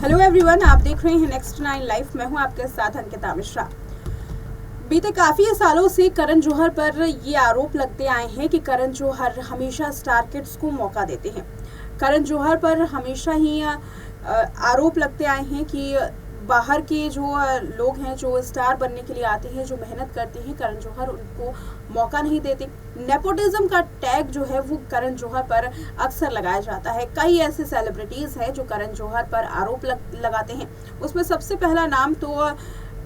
Hello everyone, आप देख रहे हैं नेक्स्ट 9 लाइफ। मैं हूं आपके साथ अंकिता मिश्रा। बीते काफ़ी सालों से करण जौहर पर ये आरोप लगते आए हैं कि करण जौहर हमेशा स्टार किड्स को मौका देते हैं। करण जौहर पर हमेशा ही आरोप लगते आए हैं कि बाहर के जो लोग हैं, जो स्टार बनने के लिए आते हैं, जो मेहनत करते हैं, करण जौहर उनको मौका नहीं देते। नेपोटिज्म का टैग जो है वो करण जौहर पर अक्सर लगाया जाता है। कई ऐसे सेलिब्रिटीज़ हैं जो करण जौहर पर आरोप लगाते हैं। उसमें सबसे पहला नाम तो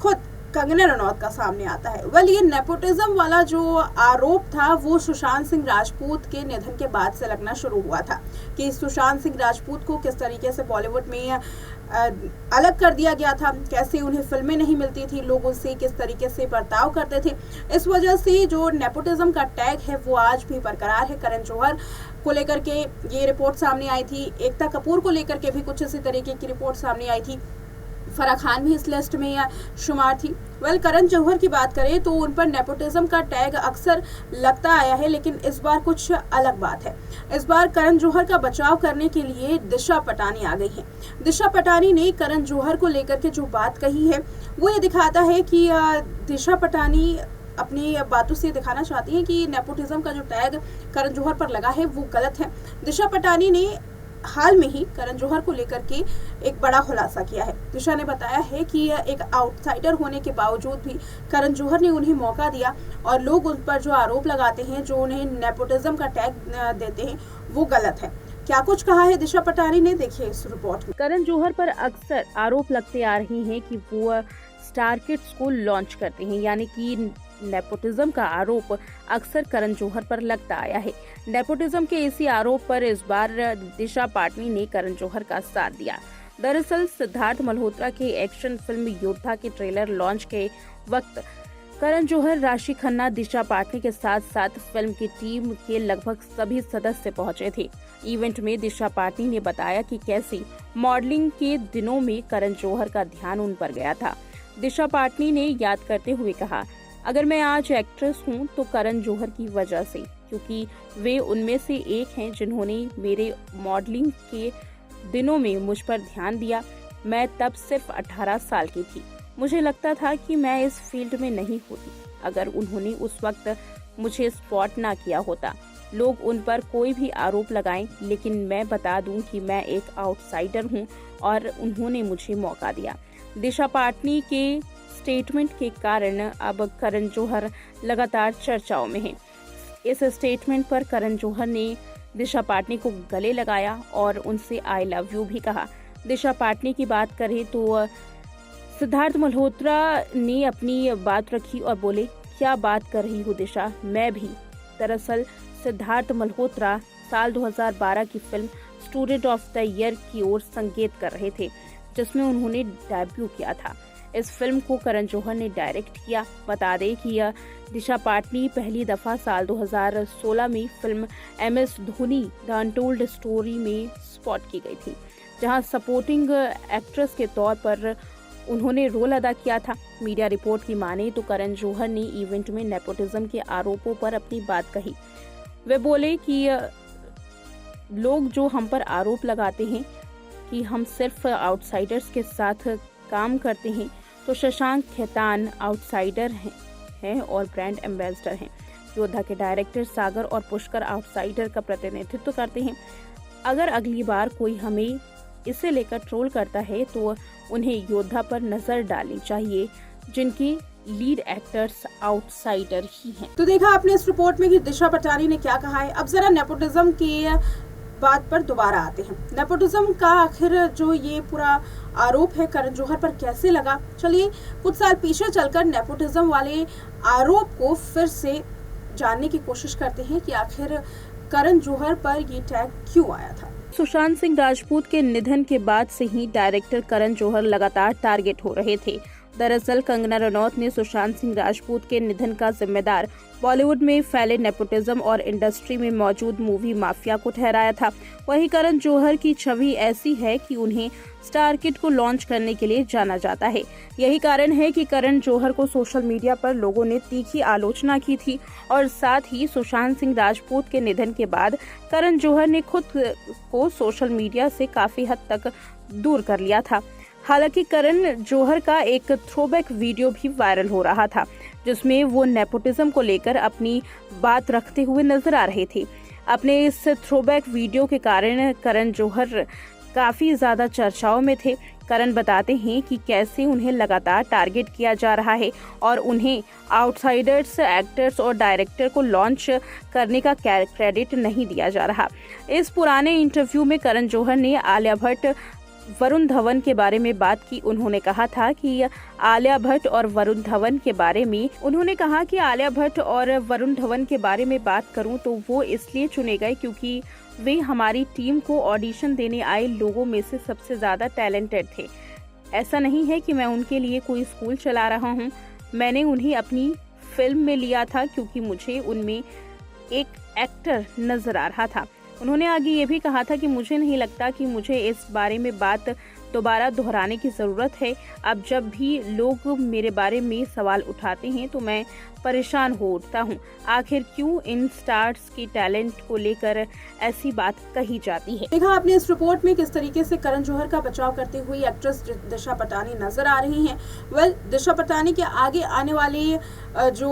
खुद कंगना रनौत का सामने आता है। ये नेपोटिज्म वाला जो आरोप था वो सुशांत सिंह राजपूत के निधन के बाद से लगना शुरू हुआ था कि सुशांत सिंह राजपूत को किस तरीके से बॉलीवुड में अलग कर दिया गया था, कैसे उन्हें फिल्में नहीं मिलती थी, लोग उनसे किस तरीके से बर्ताव करते थे। इस वजह से जो नेपोटिज्म का टैग है वो आज भी बरकरार है। करण जौहर को लेकर के ये रिपोर्ट सामने आई थी, एकता कपूर को लेकर के भी कुछ इसी तरीके की रिपोर्ट सामने आई थी, फराह खान भी इस लिस्ट में शुमार थी। करण जौहर की बात करें तो उन पर नेपोटिज्म का टैग अक्सर लगता आया है, लेकिन इस बार कुछ अलग बात है। इस बार करण जौहर का बचाव करने के लिए दिशा पटानी आ गई है। दिशा पटानी ने करण जौहर को लेकर के जो बात कही है वो ये दिखाता है कि दिशा पटानी अपनी बातों से दिखाना चाहती है कि नेपोटिज्म का जो टैग करण जौहर पर लगा है वो गलत है। दिशा पटानी ने हाल में ही करण जौहर को लेकर के एक बड़ा खुलासा किया है। दिशा ने बताया है कि एक आउटसाइडर होने के बावजूद भी करण जौहर ने उन्हें मौका दिया और लोग उन पर जो आरोप लगाते हैं, जो उन्हें नेपोटिज्म का टैग देते हैं, वो गलत है। क्या कुछ कहा है दिशा पटानी ने, देखिए इस रिपोर्ट में। करण जौहर पर अक्सर आरोप लगते आ रहे हैं कि वो स्टार किड्स को लॉन्च करते हैं, यानी कि नेपोटिज्म का आरोप अक्सर करण जौहर पर लगता आया है। नेपोटिज्म के इसी आरोप पर इस बार दिशा पाटनी ने करण जौहर का साथ दिया। दरअसल सिद्धार्थ मल्होत्रा के एक्शन फिल्म योद्धा के ट्रेलर लॉन्च के वक्त करण जौहर, राशि खन्ना, दिशा पाटनी के साथ साथ फिल्म की टीम के लगभग सभी सदस्य पहुंचे थे। इवेंट में दिशा पाटनी ने बताया कि कैसे मॉडलिंग के दिनों में करण जौहर का ध्यान उन पर गया था। दिशा पाटनी ने याद करते हुए कहा, अगर मैं आज एक्ट्रेस हूं तो करण जौहर की वजह से, क्योंकि वे उनमें से एक हैं जिन्होंने मेरे मॉडलिंग के दिनों में मुझ पर ध्यान दिया। मैं तब सिर्फ 18 साल की थी। मुझे लगता था कि मैं इस फील्ड में नहीं होती अगर उन्होंने उस वक्त मुझे स्पॉट ना किया होता। लोग उन पर कोई भी आरोप लगाएं, लेकिन मैं बता दूं कि मैं एक आउटसाइडर हूं और उन्होंने मुझे मौका दिया। दिशा पाटनी के स्टेटमेंट के कारण अब करण जौहर लगातार चर्चाओं में हैं। इस स्टेटमेंट पर करण जौहर ने दिशा पाटनी को गले लगाया और उनसे आई लव यू भी कहा। दिशा पाटनी की बात करें तो सिद्धार्थ मल्होत्रा ने अपनी बात रखी और बोले, क्या बात कर रही हो दिशा, मैं भी। दरअसल सिद्धार्थ मल्होत्रा साल 2012 की film student of the year की ओर संकेत कर रहे थे, जिसमें उन्होंने डेब्यू किया था। इस फिल्म को करण जौहर ने डायरेक्ट किया। बता दें कि दिशा पाटनी पहली दफा साल 2016 में film MS Dhoni the untold story में स्पॉट की गई थी, जहां सपोर्टिंग एक्ट्रेस के तौर पर उन्होंने रोल अदा किया था। मीडिया रिपोर्ट की माने तो करण जौहर ने इवेंट में नेपोटिज्म के आरोपों पर अपनी बात कही। वे बोले कि लोग जो हम पर आरोप लगाते हैं कि हम सिर्फ आउटसाइडर्स के साथ काम करते हैं, तो शशांक खेतान आउटसाइडर हैं और ब्रांड एम्बेसडर हैं। योद्धा के डायरेक्टर सागर और पुष्कर आउटसाइडर का प्रतिनिधित्व करते हैं। अगर अगली बार कोई हमें इसे लेकर ट्रोल करता है तो उन्हें योद्धा पर नजर डालनी चाहिए, जिनकी लीड एक्टर्स आउटसाइडर ही हैं। तो देखा आपने इस रिपोर्ट में कि दिशा पटानी ने क्या कहा है। अब जरा नेपोटिज्म की बात पर दोबारा आते हैं। नेपोटिज्म का आखिर जो ये पूरा आरोप है करण जौहर पर कैसे लगा, चलिए कुछ साल पीछे चलकर नेपोटिज्म वाले आरोप को फिर से जानने की कोशिश करते हैं कि आखिर करण जौहर पर ये टैग क्यों आया था। सुशांत सिंह राजपूत के निधन के बाद से ही डायरेक्टर करण जौहर लगातार टारगेट हो रहे थे। दरअसल कंगना रनौत ने सुशांत सिंह राजपूत के निधन का जिम्मेदार बॉलीवुड में फैले नेपोटिज्म और इंडस्ट्री में मौजूद मूवी माफिया को ठहराया था। वहीं करण जौहर की छवि ऐसी है कि उन्हें स्टार किड को लॉन्च करने के लिए जाना जाता है। यही कारण है कि करण जौहर को सोशल मीडिया पर लोगों ने तीखी आलोचना की थी और साथ ही सुशांत सिंह राजपूत के निधन के बाद करण जौहर ने खुद को सोशल मीडिया से काफी हद तक दूर कर लिया था। हालांकि करण जौहर का एक थ्रोबैक वीडियो भी वायरल हो रहा था, जिसमें वो नेपोटिज्म को लेकर अपनी बात रखते हुए नजर आ रहे थे। अपने इस थ्रोबैक वीडियो के कारण करण जौहर काफी ज्यादा चर्चाओं में थे। करण बताते हैं कि कैसे उन्हें लगातार टारगेट किया जा रहा है और उन्हें आउटसाइडर्स, एक्टर्स और डायरेक्टर को लॉन्च करने का क्रेडिट नहीं दिया जा रहा। इस पुराने इंटरव्यू में करण जौहर ने आलिया भट्ट, वरुण धवन के बारे में बात की। उन्होंने कहा कि आलिया भट्ट और वरुण धवन के बारे में बात करूं तो वो इसलिए चुने गए क्योंकि वे हमारी टीम को ऑडिशन देने आए लोगों में से सबसे ज़्यादा टैलेंटेड थे। ऐसा नहीं है कि मैं उनके लिए कोई स्कूल चला रहा हूं। मैंने उन्हें अपनी फिल्म में लिया था क्योंकि मुझे उनमें एक एक्टर नजर आ रहा था। उन्होंने आगे ये भी कहा था कि मुझे नहीं लगता कि मुझे इस बारे में बात दोबारा दोहराने की ज़रूरत है। अब जब भी लोग मेरे बारे में सवाल उठाते हैं तो मैं परेशान हो उठता हूँ। आखिर क्यों इन स्टार्स के टैलेंट को लेकर ऐसी बात कही जाती है। देखा आपने इस रिपोर्ट में किस तरीके से करण जौहर का बचाव करते हुए एक्ट्रेस दिशा पटानी नजर आ रही हैं। दिशा पटानी के आगे आने वाली जो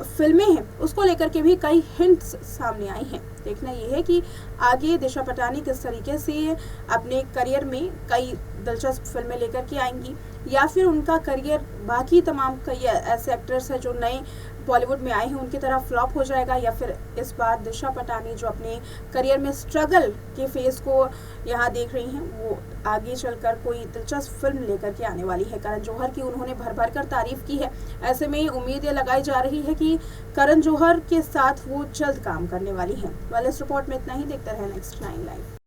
फिल्में हैं उसको लेकर के भी कई हिंट्स सामने आई हैं। देखना यह है कि आगे दिशा पटानी किस तरीके से अपने करियर में कई दिलचस्प फिल्में लेकर के आएंगी, या फिर उनका करियर बाकी तमाम कई ऐसे एक्टर्स हैं जो नए बॉलीवुड में आए हैं उनकी तरह फ्लॉप हो जाएगा, या फिर इस बार दिशा पटानी जो अपने करियर में स्ट्रगल के फेज को यहाँ देख रही हैं वो आगे चलकर कोई दिलचस्प फिल्म लेकर के आने वाली है। करण जौहर की उन्होंने भर भर कर तारीफ की है। ऐसे में उम्मीद ये लगाई जा रही है कि करण जौहर के साथ वो जल्द काम करने वाली हैं। इस रिपोर्ट में इतना ही। देखते रहें नेक्स्ट 9 लाइव।